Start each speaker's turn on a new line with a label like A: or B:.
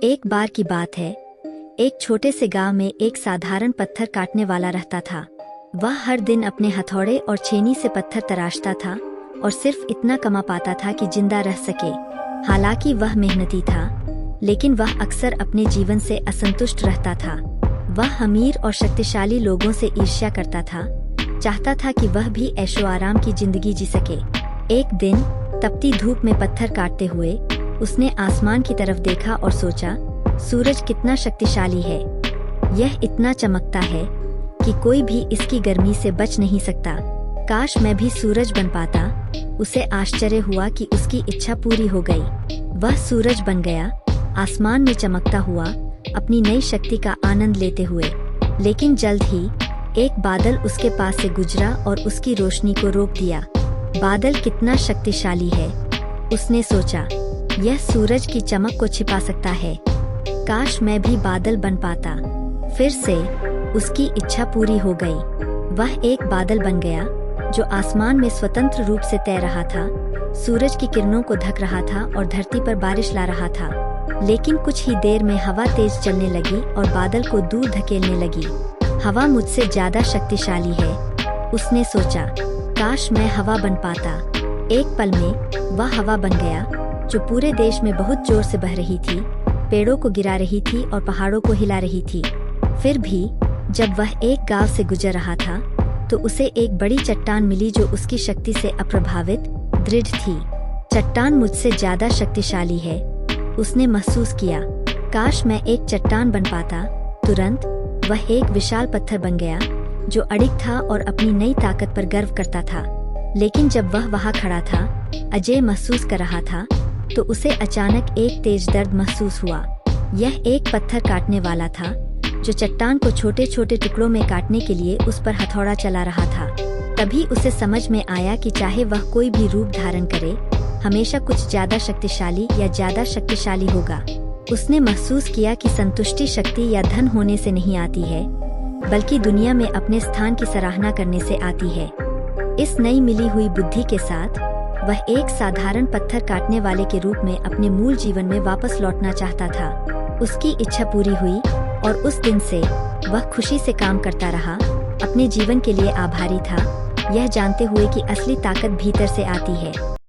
A: एक बार की बात है, एक छोटे से गांव में एक साधारण पत्थर काटने वाला रहता था। वह हर दिन अपने हथौड़े और छेनी से पत्थर तराशता था और सिर्फ इतना कमा पाता था कि जिंदा रह सके। हालांकि वह मेहनती था, लेकिन वह अक्सर अपने जीवन से असंतुष्ट रहता था। वह अमीर और शक्तिशाली लोगों से ईर्ष्या करता था, चाहता था कि वह भी ऐशो आराम की जिंदगी जी सके। एक दिन तपती धूप में पत्थर काटते हुए उसने आसमान की तरफ देखा और सोचा, सूरज कितना शक्तिशाली है। यह इतना चमकता है कि कोई भी इसकी गर्मी से बच नहीं सकता। काश मैं भी सूरज बन पाता। उसे आश्चर्य हुआ कि उसकी इच्छा पूरी हो गई। वह सूरज बन गया, आसमान में चमकता हुआ, अपनी नई शक्ति का आनंद लेते हुए। लेकिन जल्द ही एक बादल उसके पास से गुजरा और उसकी रोशनी को रोक दिया। बादल कितना शक्तिशाली है, उसने सोचा। यह सूरज की चमक को छिपा सकता है। काश मैं भी बादल बन पाता। फिर से उसकी इच्छा पूरी हो गई। वह एक बादल बन गया जो आसमान में स्वतंत्र रूप से तैर रहा था। सूरज की किरणों को ढक रहा था और धरती पर बारिश ला रहा था। लेकिन कुछ ही देर में हवा तेज चलने लगी और बादल को दूर धकेलने लगी। हवा मुझसे ज्यादा शक्तिशाली है, उसने सोचा। काश मैं हवा बन पाता। एक पल में वह हवा बन गया जो पूरे देश में बहुत जोर से बह रही थी, पेड़ों को गिरा रही थी और पहाड़ों को हिला रही थी। फिर भी जब वह एक गांव से गुजर रहा था तो उसे एक बड़ी चट्टान मिली जो उसकी शक्ति से अप्रभावित, दृढ़ थी। चट्टान मुझसे ज्यादा शक्तिशाली है, उसने महसूस किया। काश मैं एक चट्टान बन पाता। तुरंत वह एक विशाल पत्थर बन गया जो अडिग था और अपनी नई ताकत पर गर्व करता था। लेकिन जब वह वहां खड़ा था, अजय महसूस कर रहा था, तो उसे अचानक एक तेज दर्द महसूस हुआ। यह एक पत्थर काटने वाला था जो चट्टान को छोटे छोटे टुकड़ों में काटने के लिए उस पर हथौड़ा चला रहा था। तभी उसे समझ में आया कि चाहे वह कोई भी रूप धारण करे, हमेशा कुछ ज्यादा शक्तिशाली या ज्यादा शक्तिशाली होगा। उसने महसूस किया कि संतुष्टि शक्ति या धन होने से नहीं आती है, बल्कि दुनिया में अपने स्थान की सराहना करने से आती है। इस नई मिली हुई बुद्धि के साथ वह एक साधारण पत्थर काटने वाले के रूप में अपने मूल जीवन में वापस लौटना चाहता था। उसकी इच्छा पूरी हुई और उस दिन से वह खुशी से काम करता रहा, अपने जीवन के लिए आभारी था, यह जानते हुए कि असली ताकत भीतर से आती है।